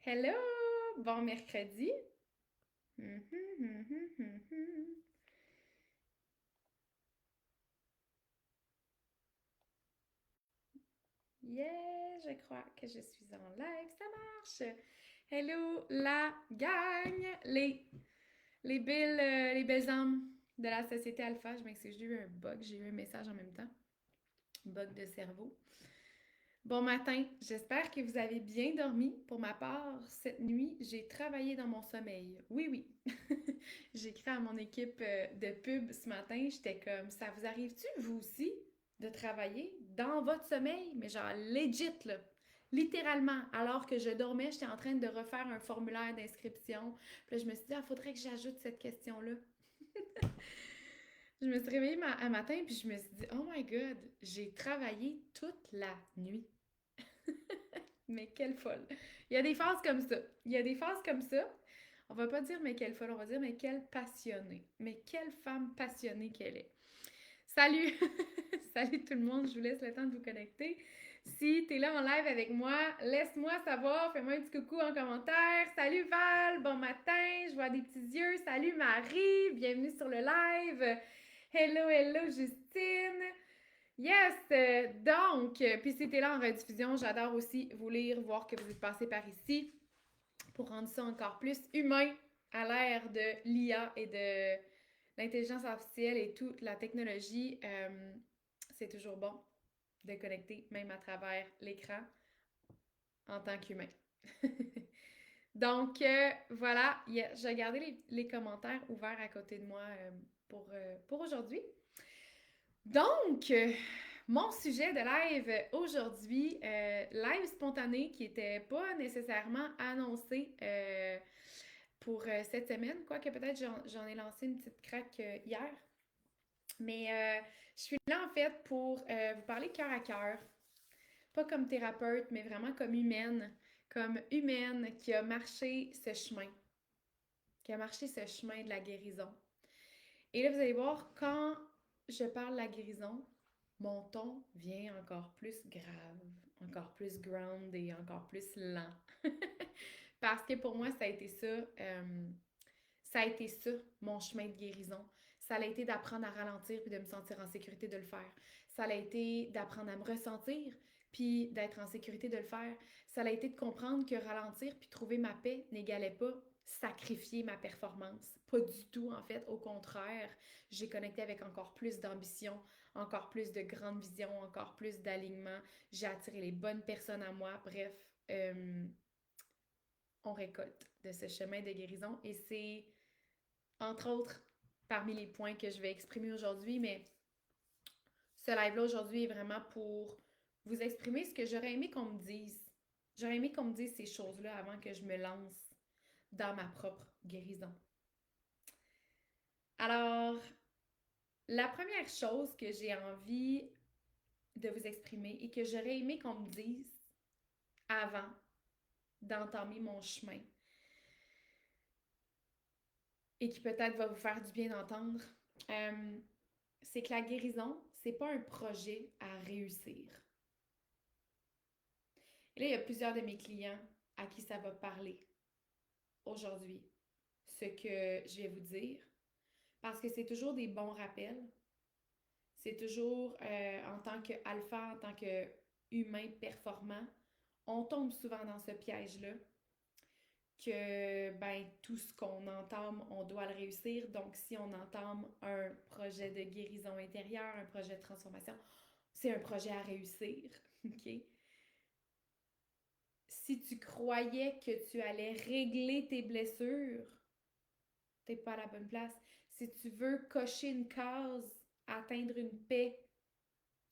Hello! Bon mercredi! Mhm, mhm, mhm. Yeah, je crois que je suis en live, ça marche! Hello, la gang! Les belles âmes de la société alpha. Je m'excuse, j'ai eu un bug, j'ai eu un message en même temps. Bug de cerveau. Bon matin, j'espère que vous avez bien dormi. Pour ma part, cette nuit, j'ai travaillé dans mon sommeil. Oui, oui. J'ai écrit à mon équipe de pub ce matin, j'étais comme, ça vous arrive-tu, vous aussi, de travailler dans votre sommeil? Mais genre, legit, là. Littéralement, alors que je dormais, j'étais en train de refaire un formulaire d'inscription. Puis là, je me suis dit, il faudrait que j'ajoute cette question-là. Je me suis réveillée un matin, puis je me suis dit, oh my God, j'ai travaillé toute la nuit. Mais quelle folle. Il y a des phases comme ça. Il y a des phases comme ça. On va pas dire mais quelle folle, on va dire mais quelle passionnée. Mais quelle femme passionnée qu'elle est. Salut! Salut tout le monde, je vous laisse le temps de vous connecter. Si t'es là en live avec moi, laisse-moi savoir, fais-moi un petit coucou en commentaire. Salut Val, bon matin, je vois des petits yeux. Salut Marie, bienvenue sur le live. Hello, hello Justine. Yes! Puis c'était là en rediffusion, j'adore aussi vous lire, voir que vous êtes passé par ici pour rendre ça encore plus humain à l'ère de l'IA et de l'intelligence artificielle et toute la technologie. C'est toujours bon de connecter, même à travers l'écran, en tant qu'humain. Donc, voilà, j'ai gardé les commentaires ouverts à côté de moi pour aujourd'hui. Donc, mon sujet de live aujourd'hui, live spontané qui n'était pas nécessairement annoncé pour cette semaine, quoique peut-être j'en ai lancé une petite craque hier. Mais je suis là en fait pour vous parler cœur à cœur, pas comme thérapeute, mais vraiment comme humaine qui a marché ce chemin, qui a marché ce chemin de la guérison. Et là, vous allez voir, quand je parle de la guérison, mon ton vient encore plus grave, encore plus ground et encore plus lent. Parce que pour moi, ça a été ça, mon chemin de guérison. Ça a été d'apprendre à ralentir puis de me sentir en sécurité de le faire. Ça a été d'apprendre à me ressentir puis d'être en sécurité de le faire. Ça a été de comprendre que ralentir puis trouver ma paix n'égalait pas sacrifier ma performance. Pas du tout, en fait. Au contraire, j'ai connecté avec encore plus d'ambition, encore plus de grande vision, encore plus d'alignement. J'ai attiré les bonnes personnes à moi. Bref, on récolte de ce chemin de guérison et c'est entre autres, parmi les points que je vais exprimer aujourd'hui, mais ce live-là aujourd'hui est vraiment pour vous exprimer ce que j'aurais aimé qu'on me dise. J'aurais aimé qu'on me dise ces choses-là avant que je me lance dans ma propre guérison. Alors, la première chose que j'ai envie de vous exprimer et que j'aurais aimé qu'on me dise avant d'entamer mon chemin et qui peut-être va vous faire du bien d'entendre, euh, c'est que la guérison, c'est pas un projet à réussir. Et là, il y a plusieurs de mes clients à qui ça va parler aujourd'hui, ce que je vais vous dire, parce que c'est toujours des bons rappels. C'est toujours en tant qu'alpha, en tant qu'humain performant, on tombe souvent dans ce piège-là que ben, tout ce qu'on entame, on doit le réussir. Donc, si on entame un projet de guérison intérieure, un projet de transformation, c'est un projet à réussir. OK? Si tu croyais que tu allais régler tes blessures, t'es pas à la bonne place. Si tu veux cocher une case, atteindre une paix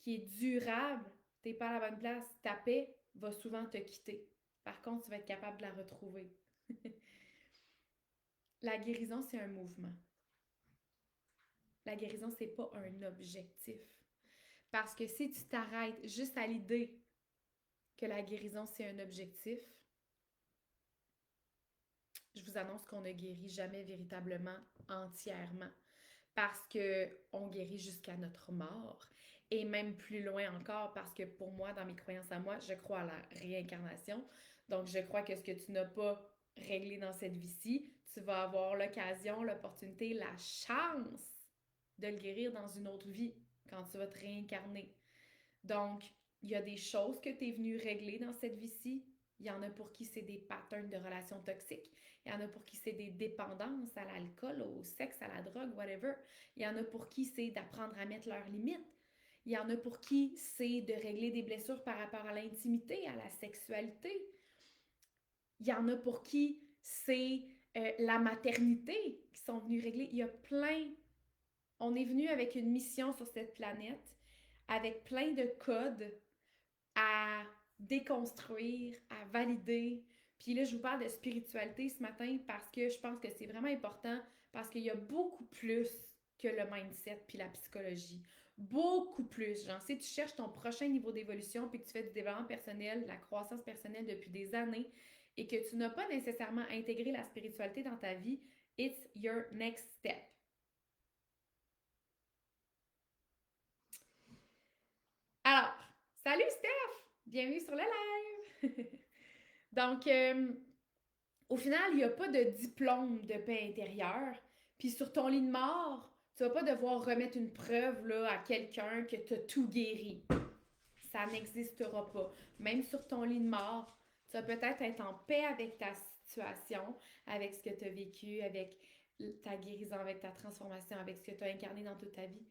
qui est durable, t'es pas à la bonne place. Ta paix va souvent te quitter. Par contre, tu vas être capable de la retrouver. La guérison, c'est un mouvement. La guérison, c'est pas un objectif. Parce que si tu t'arrêtes juste à l'idée que la guérison, c'est un objectif, je vous annonce qu'on ne guérit jamais véritablement entièrement parce qu'on guérit jusqu'à notre mort et même plus loin encore parce que pour moi, dans mes croyances à moi, je crois à la réincarnation. Donc, je crois que ce que tu n'as pas réglé dans cette vie-ci, tu vas avoir l'occasion, l'opportunité, la chance de le guérir dans une autre vie quand tu vas te réincarner. Donc, il y a des choses que tu es venu régler dans cette vie-ci. Il y en a pour qui c'est des patterns de relations toxiques. Il y en a pour qui c'est des dépendances à l'alcool, au sexe, à la drogue, whatever. Il y en a pour qui c'est d'apprendre à mettre leurs limites. Il y en a pour qui c'est de régler des blessures par rapport à l'intimité, à la sexualité. Il y en a pour qui c'est la maternité qui sont venus régler. Il y a plein. On est venu avec une mission sur cette planète, avec plein de codes à déconstruire, à valider. Puis là, je vous parle de spiritualité ce matin parce que je pense que c'est vraiment important parce qu'il y a beaucoup plus que le mindset puis la psychologie. Beaucoup plus. Genre, si tu cherches ton prochain niveau d'évolution puis que tu fais du développement personnel, de la croissance personnelle depuis des années et que tu n'as pas nécessairement intégré la spiritualité dans ta vie, it's your next step. Alors, salut Steph! Bienvenue sur le live! Donc, au final, il n'y a pas de diplôme de paix intérieure. Puis sur ton lit de mort, tu vas pas devoir remettre une preuve là, à quelqu'un que tu as tout guéri. Ça n'existera pas. Même sur ton lit de mort, tu vas peut-être être en paix avec ta situation, avec ce que tu as vécu, avec ta guérison, avec ta transformation, avec ce que tu as incarné dans toute ta vie.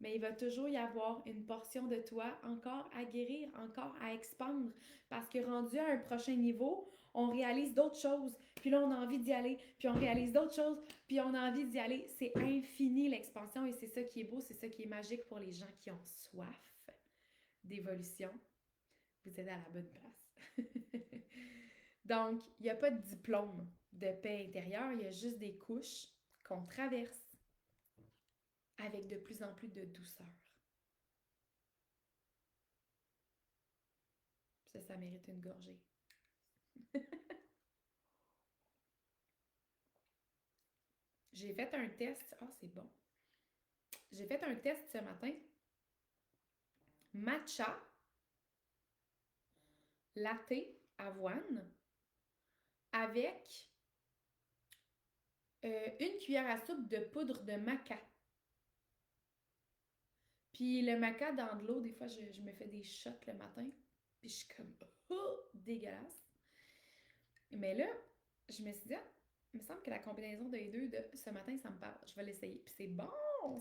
Mais il va toujours y avoir une portion de toi encore à guérir, encore à expandre. Parce que rendu à un prochain niveau, on réalise d'autres choses. Puis là, on a envie d'y aller. Puis on réalise d'autres choses. Puis on a envie d'y aller. C'est infini l'expansion et c'est ça qui est beau, c'est ça qui est magique pour les gens qui ont soif d'évolution. Vous êtes à la bonne place. Donc, il n'y a pas de diplôme de paix intérieure, il y a juste des couches qu'on traverse avec de plus en plus de douceur. Ça mérite une gorgée. J'ai fait un test. Ah, c'est bon. J'ai fait un test ce matin. Matcha, latte, avoine, avec une cuillère à soupe de poudre de maca. Puis le maca dans de l'eau, des fois, je me fais des shots le matin. Puis je suis comme, oh, dégueulasse. Mais là, je me suis dit, ah, il me semble que la combinaison des deux de ce matin, ça me parle. Je vais l'essayer. Puis c'est bon,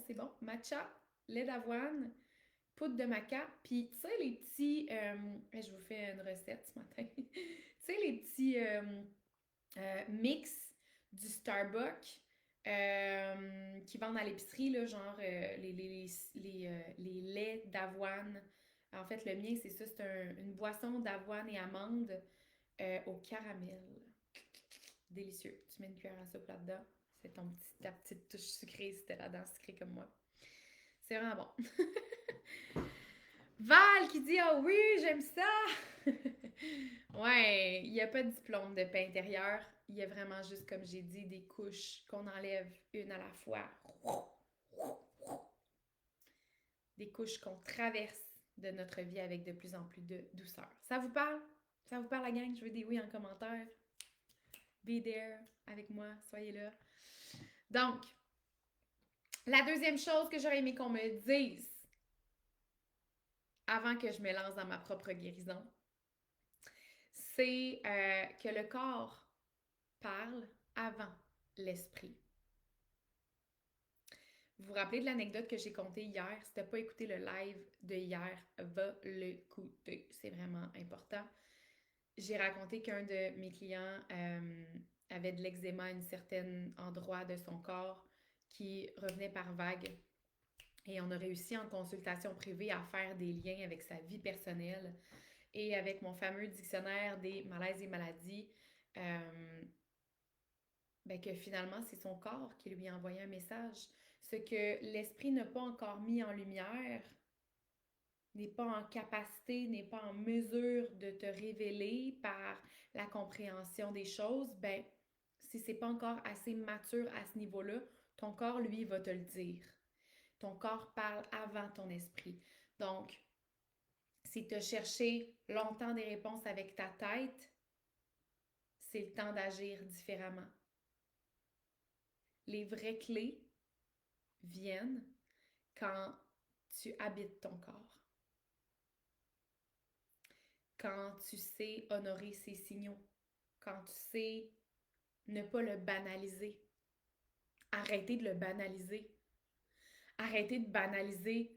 c'est bon. Matcha, lait d'avoine, poudre de maca. Puis, tu sais, les petits. Je vous fais une recette ce matin. Tu sais, les petits mix du Starbucks qui vendent à l'épicerie, là, genre les laits d'avoine. En fait, le mien, c'est ça, c'est une boisson d'avoine et amande au caramel. Délicieux. Tu mets une cuillère à soupe là-dedans. C'est ta petite touche sucrée si t'es là-dedans sucrée comme moi. C'est vraiment bon. Val qui dit ah oui, j'aime ça! Ouais, il n'y a pas de diplôme de paix intérieure. Il y a vraiment juste, comme j'ai dit, des couches qu'on enlève une à la fois. Des couches qu'on traverse de notre vie avec de plus en plus de douceur. Ça vous parle? Ça vous parle, la gang? Je veux des oui en commentaire. Be there avec moi, soyez là. Donc, la deuxième chose que j'aurais aimé qu'on me dise avant que je me lance dans ma propre guérison, c'est que le corps parle avant l'esprit. Vous vous rappelez de l'anecdote que j'ai contée hier? Si tu n'as pas écouté le live de hier, va l'écouter. C'est vraiment important. J'ai raconté qu'un de mes clients avait de l'eczéma à un certain endroit de son corps qui revenait par vagues. Et on a réussi en consultation privée à faire des liens avec sa vie personnelle et avec mon fameux dictionnaire des malaises et maladies. Que finalement, c'est son corps qui lui a envoyé un message. Ce que l'esprit n'a pas encore mis en lumière, n'est pas en capacité, n'est pas en mesure de te révéler par la compréhension des choses, si c'est pas encore assez mature à ce niveau-là, ton corps, lui, va te le dire. Ton corps parle avant ton esprit. Donc, si tu as cherché longtemps des réponses avec ta tête, c'est le temps d'agir différemment. Les vraies clés viennent quand tu habites ton corps, quand tu sais honorer ses signaux, quand tu sais ne pas le banaliser. Arrêtez de le banaliser. Arrêtez de banaliser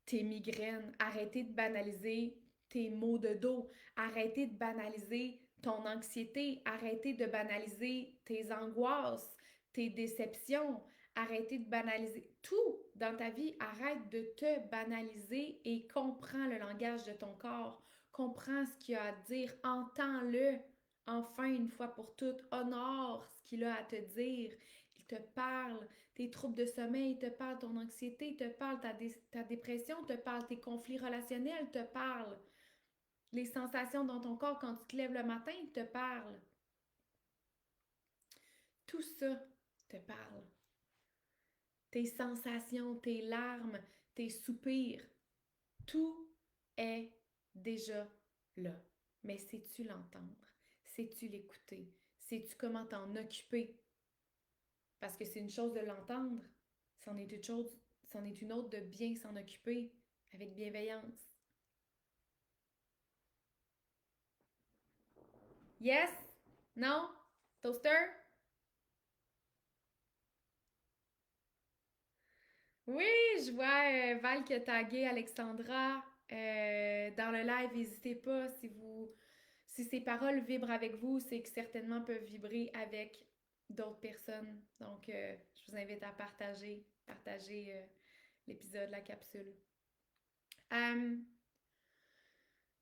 tes migraines. Arrêtez de banaliser tes maux de dos. Arrêtez de banaliser ton anxiété. Arrêtez de banaliser tes angoisses, tes déceptions. Arrêtez de banaliser tout dans ta vie. Arrête de te banaliser et comprends le langage de ton corps. Comprends ce qu'il a à te dire. Entends-le enfin une fois pour toutes. Honore ce qu'il a à te dire. Il te parle tes troubles de sommeil, te parle ton anxiété, te parle ta dépression, te parle tes conflits relationnels, te parle les sensations dans ton corps quand tu te lèves le matin, te parle. Tout ça te parle. Tes sensations, tes larmes, tes soupirs, tout est déjà là. Mais sais-tu l'entendre? Sais-tu l'écouter? Sais-tu comment t'en occuper? Parce que c'est une chose de l'entendre, c'en est une chose, c'en est une autre de bien s'en occuper avec bienveillance. Yes? Non? Toaster? Oui, je vois Val qui a tagué Alexandra dans le live. N'hésitez pas si ces paroles vibrent avec vous, c'est que certainement peuvent vibrer avec d'autres personnes. Donc, je vous invite à partager l'épisode, la capsule. Euh,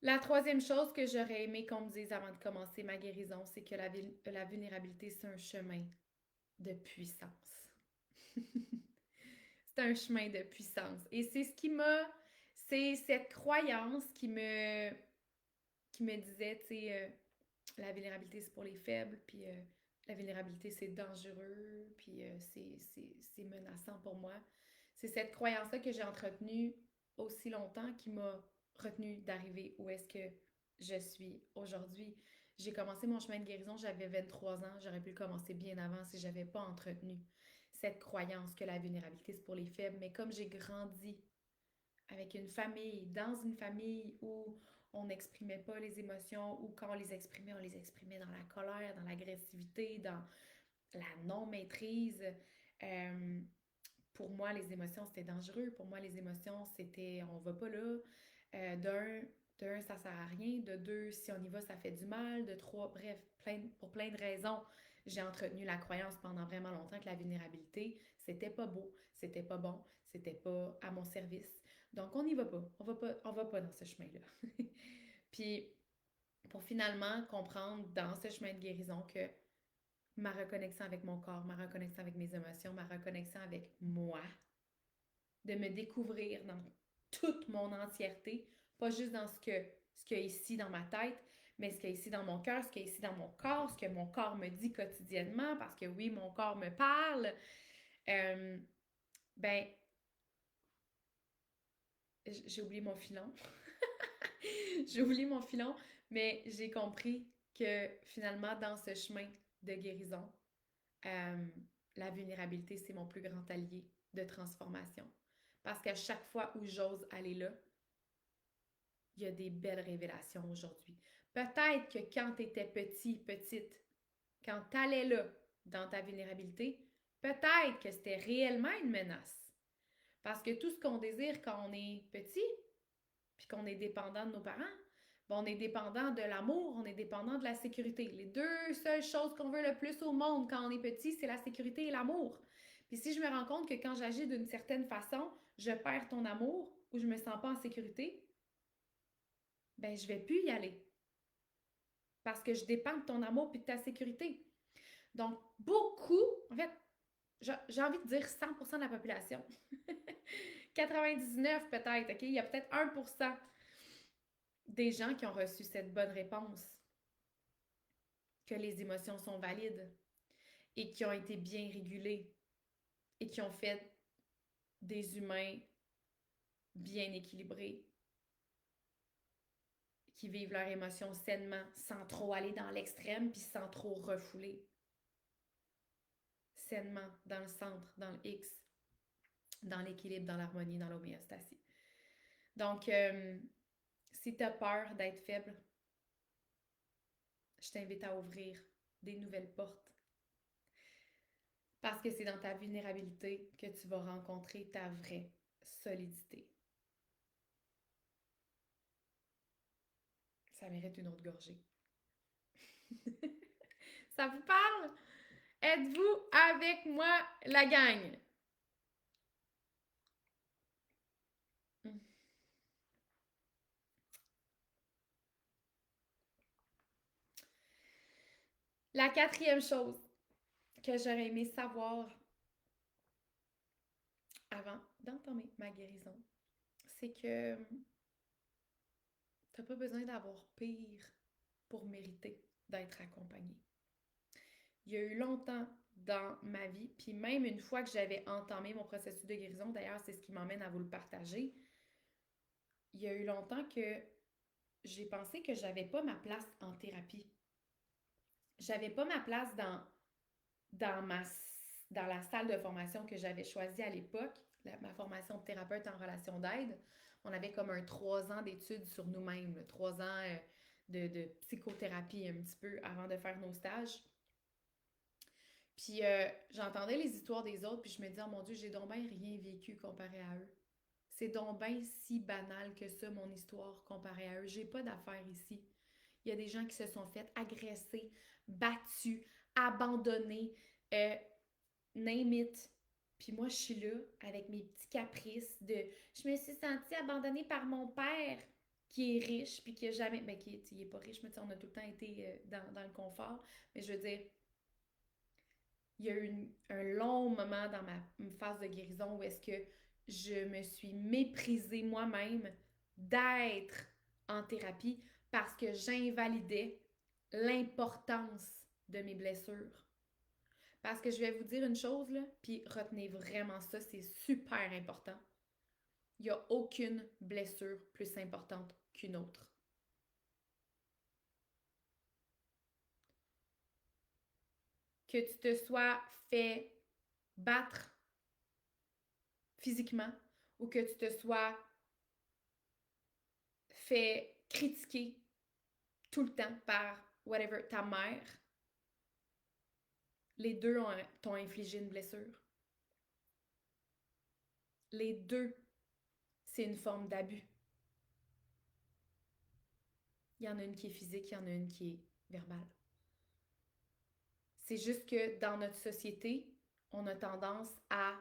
La troisième chose que j'aurais aimé qu'on me dise avant de commencer ma guérison, c'est que la vulnérabilité, c'est un chemin de puissance. C'est un chemin de puissance. Et c'est c'est cette croyance qui me disait, tu sais, la vulnérabilité, c'est pour les faibles, puis la vulnérabilité, c'est dangereux, puis c'est menaçant pour moi. C'est cette croyance-là que j'ai entretenue aussi longtemps qui m'a retenue d'arriver où est-ce que je suis aujourd'hui. J'ai commencé mon chemin de guérison, j'avais 23 ans, j'aurais pu le commencer bien avant si j'avais pas entretenu cette croyance que la vulnérabilité, c'est pour les faibles. Mais comme j'ai grandi avec une famille, dans une famille où on n'exprimait pas les émotions, ou quand on les exprimait dans la colère, dans l'agressivité, dans la non-maîtrise. Euh, pour moi, les émotions, c'était dangereux. Pour moi, les émotions, c'était on va pas là. D'un, ça sert à rien. De deux, si on y va, ça fait du mal. De trois, bref, pour plein de raisons, j'ai entretenu la croyance pendant vraiment longtemps que la vulnérabilité, c'était pas beau, c'était pas bon, c'était pas à mon service. Donc, on n'y va pas. On va pas dans ce chemin-là. Puis, pour finalement comprendre dans ce chemin de guérison que ma reconnexion avec mon corps, ma reconnexion avec mes émotions, ma reconnexion avec moi, de me découvrir dans toute mon entièreté, pas juste dans ce qu'il y a ici dans ma tête, mais ce qu'il y a ici dans mon cœur, ce qu'il y a ici dans mon corps, ce que mon corps me dit quotidiennement, parce que oui, mon corps me parle. Euh, ben, j'ai oublié mon filon. J'ai oublié mon filon, mais j'ai compris que finalement, dans ce chemin de guérison, euh, la vulnérabilité, c'est mon plus grand allié de transformation. Parce qu'à chaque fois où j'ose aller là, il y a des belles révélations aujourd'hui. Peut-être que quand tu étais petit, petite, quand tu allais là, dans ta vulnérabilité, peut-être que c'était réellement une menace. Parce que tout ce qu'on désire quand on est petit, puis qu'on est dépendant de nos parents, on est dépendant de l'amour, on est dépendant de la sécurité. Les deux seules choses qu'on veut le plus au monde quand on est petit, c'est la sécurité et l'amour. Puis si je me rends compte que quand j'agis d'une certaine façon, je perds ton amour ou je me sens pas en sécurité, ben je vais plus y aller parce que je dépends de ton amour puis de ta sécurité. Donc beaucoup, en fait, j'ai envie de dire 100% de la population. 99 peut-être, OK? Il y a peut-être 1% des gens qui ont reçu cette bonne réponse, que les émotions sont valides et qui ont été bien régulées et qui ont fait des humains bien équilibrés, qui vivent leurs émotions sainement, sans trop aller dans l'extrême, puis sans trop refouler. Sainement, dans le centre, dans le X, dans l'équilibre, dans l'harmonie, dans l'homéostasie. Donc, si tu as peur d'être faible, je t'invite à ouvrir des nouvelles portes. Parce que c'est dans ta vulnérabilité que tu vas rencontrer ta vraie solidité. Ça mérite une autre gorgée. Ça vous parle? Êtes-vous avec moi, la gang? La quatrième chose que j'aurais aimé savoir avant d'entamer ma guérison, c'est que t'as pas besoin d'avoir pire pour mériter d'être accompagné. Il y a eu longtemps dans ma vie, puis même une fois que j'avais entamé mon processus de guérison, d'ailleurs, c'est ce qui m'emmène à vous le partager, il y a eu longtemps que j'ai pensé que j'avais pas ma place en thérapie. J'avais pas ma place dans, ma, dans la salle de formation que j'avais choisie à l'époque, ma formation de thérapeute en relation d'aide. On avait comme un 3 ans d'études sur nous-mêmes, 3 ans de psychothérapie un petit peu avant de faire nos stages. Puis j'entendais les histoires des autres, puis je me disais, oh mon Dieu, j'ai donc bien rien vécu comparé à eux. C'est donc bien si banal que ça, mon histoire, comparé à eux. J'ai pas d'affaires ici. Il y a des gens qui se sont fait agresser, battus, abandonnés, name it. Puis moi, je suis là avec mes petits caprices de... Je me suis sentie abandonnée par mon père qui est riche, puis qui a jamais... Ben, il est pas riche, mais on a tout le temps été dans le confort. Mais je veux dire, il y a eu un long moment dans ma phase de guérison où est-ce que je me suis méprisée moi-même d'être en thérapie parce que j'invalidais l'importance de mes blessures. Parce que je vais vous dire une chose, là, puis retenez vraiment ça, c'est super important. Il n'y a aucune blessure plus importante qu'une autre. Que tu te sois fait battre physiquement ou que tu te sois fait critiquer tout le temps par whatever, ta mère, les deux t'ont infligé une blessure. Les deux, c'est une forme d'abus. Il y en a une qui est physique, il y en a une qui est verbale. C'est juste que dans notre société, on a tendance à...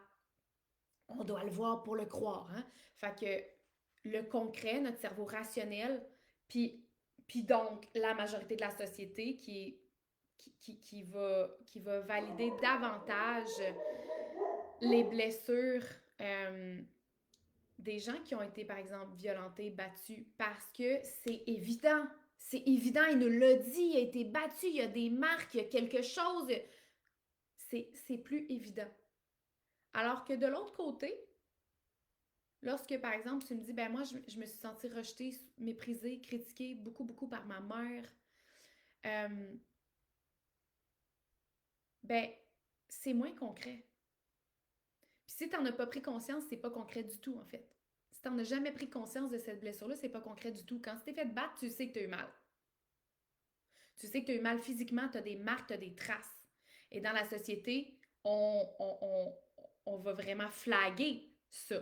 On doit le voir pour le croire. Hein? Fait que le concret, notre cerveau rationnel, puis donc la majorité de la société qui va valider davantage les blessures des gens qui ont été, par exemple, violentés, battus, parce que c'est évident. C'est évident, il nous l'a dit, il a été battu, il y a des marques, il y a quelque chose. C'est plus évident. Alors que de l'autre côté, lorsque, par exemple, tu me dis, ben moi, je me suis sentie rejetée, méprisée, critiquée beaucoup, beaucoup par ma mère, ben, c'est moins concret. Puis si tu n'en as pas pris conscience, c'est pas concret du tout, en fait. Si tu n'en as jamais pris conscience de cette blessure-là, c'est pas concret du tout. Quand tu t'es fait battre, tu sais que tu as eu mal. Tu sais que tu as eu mal physiquement, tu as des marques, tu as des traces. Et dans la société, on va vraiment flaguer ça.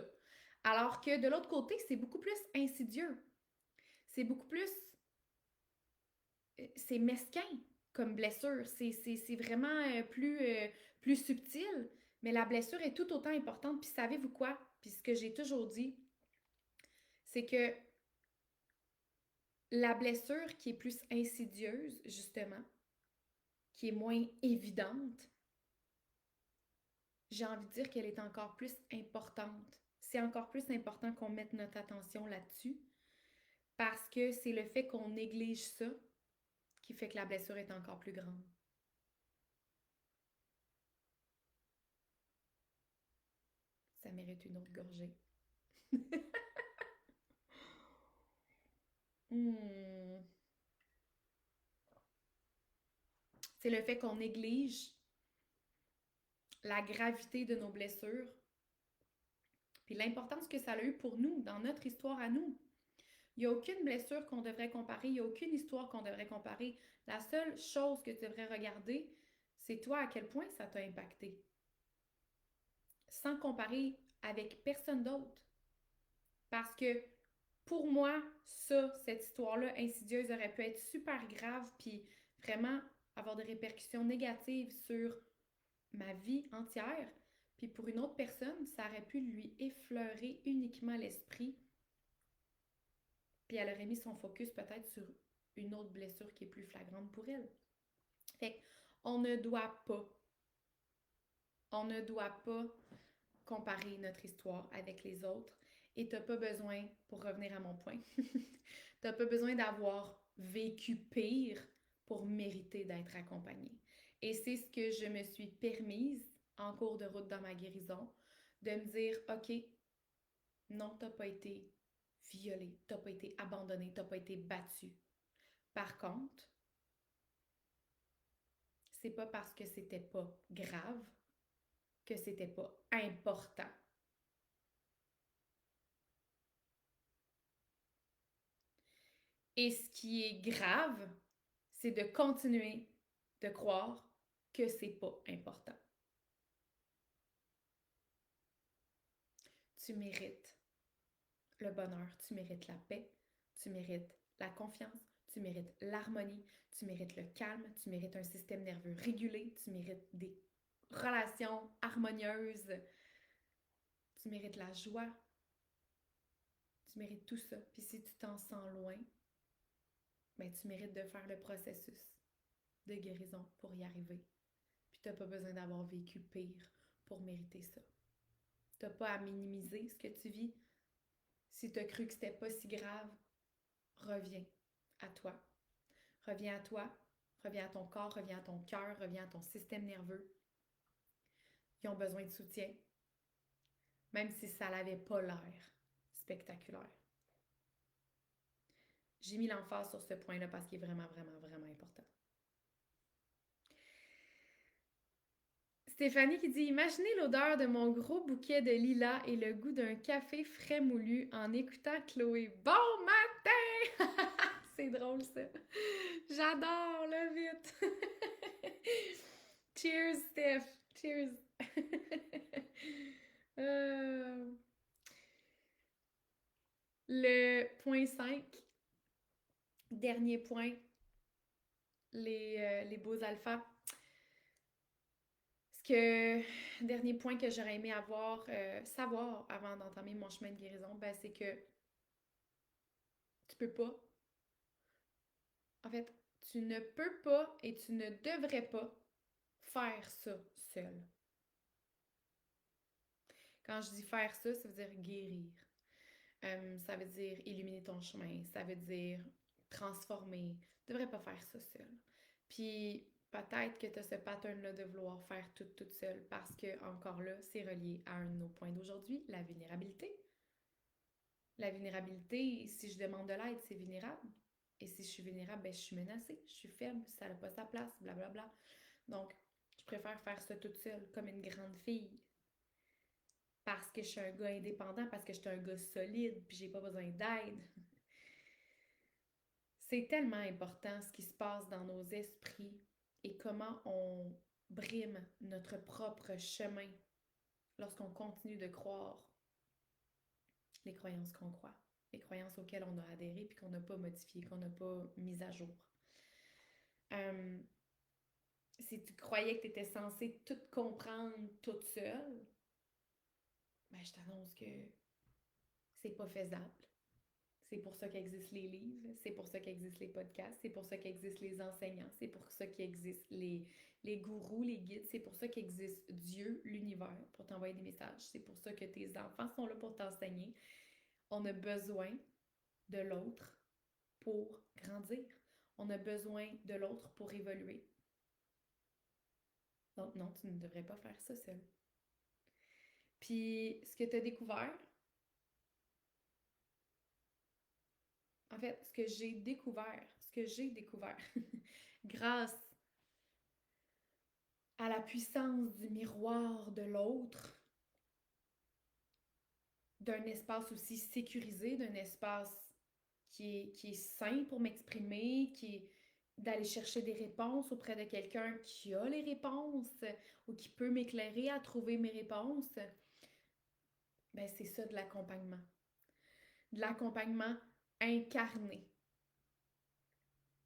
Alors que de l'autre côté, c'est beaucoup plus insidieux. C'est beaucoup plus... C'est mesquin comme blessure. C'est vraiment plus subtil. Mais la blessure est tout autant importante. Puis savez-vous quoi? Puis ce que j'ai toujours dit, c'est que la blessure qui est plus insidieuse, justement, qui est moins évidente, j'ai envie de dire qu'elle est encore plus importante. C'est encore plus important qu'on mette notre attention là-dessus parce que c'est le fait qu'on néglige ça qui fait que la blessure est encore plus grande. Ça mérite une autre gorgée. C'est le fait qu'on néglige la gravité de nos blessures, puis l'importance que ça a eu pour nous, dans notre histoire à nous. Il n'y a aucune blessure qu'on devrait comparer, il n'y a aucune histoire qu'on devrait comparer. La seule chose que tu devrais regarder, c'est toi à quel point ça t'a impacté. Sans comparer avec personne d'autre. Parce que pour moi, ça, cette histoire-là insidieuse aurait pu être super grave, puis vraiment avoir des répercussions négatives sur ma vie entière. Puis pour une autre personne, ça aurait pu lui effleurer uniquement l'esprit, puis elle aurait mis son focus peut-être sur une autre blessure qui est plus flagrante pour elle. Fait qu'on on ne doit pas comparer notre histoire avec les autres et t'as pas besoin, pour revenir à mon point, t'as pas besoin d'avoir vécu pire pour mériter d'être accompagné. Et c'est ce que je me suis permise en cours de route dans ma guérison, de me dire, OK, non, t'as pas été violé, t'as pas été abandonné, t'as pas été battu. Par contre, c'est pas parce que c'était pas grave que c'était pas important. Et ce qui est grave, c'est de continuer de croire que c'est pas important. Tu mérites le bonheur, tu mérites la paix, tu mérites la confiance, tu mérites l'harmonie, tu mérites le calme, tu mérites un système nerveux régulé, tu mérites des relations harmonieuses, tu mérites la joie, tu mérites tout ça. Puis si tu t'en sens loin, ben tu mérites de faire le processus de guérison pour y arriver. Puis t'as pas besoin d'avoir vécu pire pour mériter ça. T'as pas à minimiser ce que tu vis. Si t'as cru que c'était pas si grave, reviens à toi. Reviens à toi, reviens à ton corps, reviens à ton cœur, reviens à ton système nerveux. Ils ont besoin de soutien, même si ça n'avait pas l'air spectaculaire. J'ai mis l'emphase sur ce point-là parce qu'il est vraiment, vraiment, vraiment important. Stéphanie qui dit: Imaginez l'odeur de mon gros bouquet de lilas et le goût d'un café frais moulu en écoutant Chloé. Bon matin! C'est drôle ça. J'adore, love it. Cheers, Steph. Cheers. Euh, Le point 5, dernier point, les beaux alphas. Dernier point que j'aurais aimé savoir avant d'entamer mon chemin de guérison, ben, c'est que tu peux pas. En fait, tu ne peux pas et tu ne devrais pas faire ça seul. Quand je dis faire ça, ça veut dire guérir. Ça veut dire illuminer ton chemin. Ça veut dire transformer. Tu ne devrais pas faire ça seul. Puis peut-être que tu as ce pattern-là de vouloir faire tout toute seule parce que, encore là, c'est relié à un de nos points d'aujourd'hui, la vulnérabilité. La vulnérabilité, si je demande de l'aide, c'est vulnérable. Et si je suis vulnérable, ben, je suis menacée, je suis faible, ça n'a pas sa place, blablabla. Donc, je préfère faire ça toute seule, comme une grande fille. Parce que je suis un gars indépendant, parce que je suis un gars solide, puis j'ai pas besoin d'aide. C'est tellement important ce qui se passe dans nos esprits et comment on brime notre propre chemin lorsqu'on continue de croire les croyances qu'on croit, les croyances auxquelles on a adhéré puis qu'on n'a pas modifié, qu'on n'a pas mis à jour. Si tu croyais que tu étais censée tout comprendre toute seule, ben je t'annonce que c'est pas faisable. C'est pour ça qu'existent les livres, c'est pour ça qu'existent les podcasts, c'est pour ça qu'existent les enseignants, c'est pour ça qu'existent les gourous, les guides, c'est pour ça qu'existe Dieu, l'univers, pour t'envoyer des messages. C'est pour ça que tes enfants sont là pour t'enseigner. On a besoin de l'autre pour grandir. On a besoin de l'autre pour évoluer. Donc non, tu ne devrais pas faire ça seul. Puis ce que tu as découvert, en fait, ce que j'ai découvert grâce à la puissance du miroir de l'autre, d'un espace aussi sécurisé, d'un espace qui est sain pour m'exprimer, qui est d'aller chercher des réponses auprès de quelqu'un qui a les réponses ou qui peut m'éclairer à trouver mes réponses, ben c'est ça de l'accompagnement. De l'accompagnement incarné.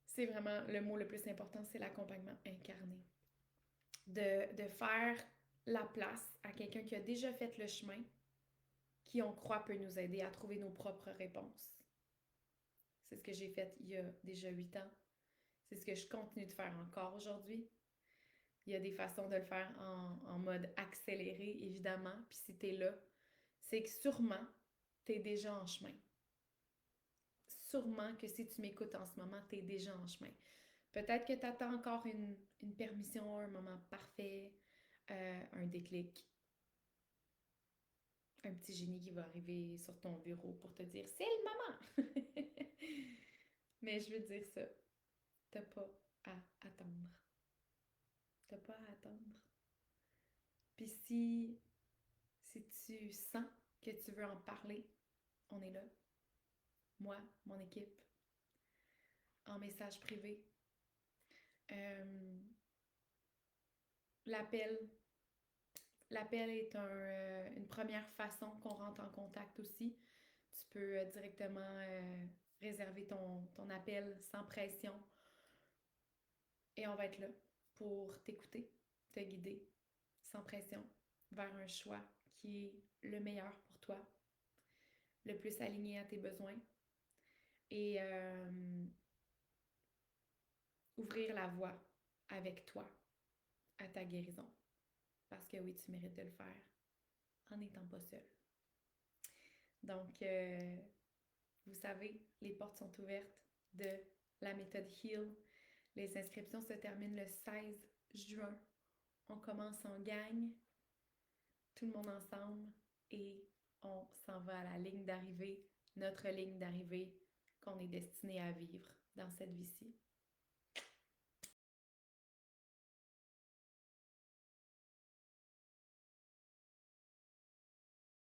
C'est vraiment le mot le plus important, c'est l'accompagnement incarné. De faire la place à quelqu'un qui a déjà fait le chemin, qui on croit peut nous aider à trouver nos propres réponses. C'est ce que j'ai fait il y a déjà 8 ans. C'est ce que je continue de faire encore aujourd'hui. Il y a des façons de le faire en mode accéléré, évidemment. Puis si t'es là, c'est que sûrement, t'es déjà en chemin. Sûrement que si tu m'écoutes en ce moment, t'es déjà en chemin. Peut-être que t'attends encore une permission, un moment parfait, un déclic, un petit génie qui va arriver sur ton bureau pour te dire c'est le moment. Mais je veux dire ça, t'as pas à attendre. T'as pas à attendre. Puis si tu sens que tu veux en parler, on est là. Moi, mon équipe, en message privé. Euh, l'appel, l'appel est une première façon qu'on rentre en contact aussi. Tu peux directement réserver ton appel sans pression et on va être là pour t'écouter, te guider sans pression vers un choix qui est le meilleur pour toi, le plus aligné à tes besoins et ouvrir la voie avec toi à ta guérison. Parce que oui, tu mérites de le faire en n'étant pas seul. Donc, vous savez, les portes sont ouvertes de la méthode Heal. Les inscriptions se terminent le 16 juin. On commence en gang, tout le monde ensemble, et on s'en va à la ligne d'arrivée, notre ligne d'arrivée qu'on est destiné à vivre dans cette vie-ci.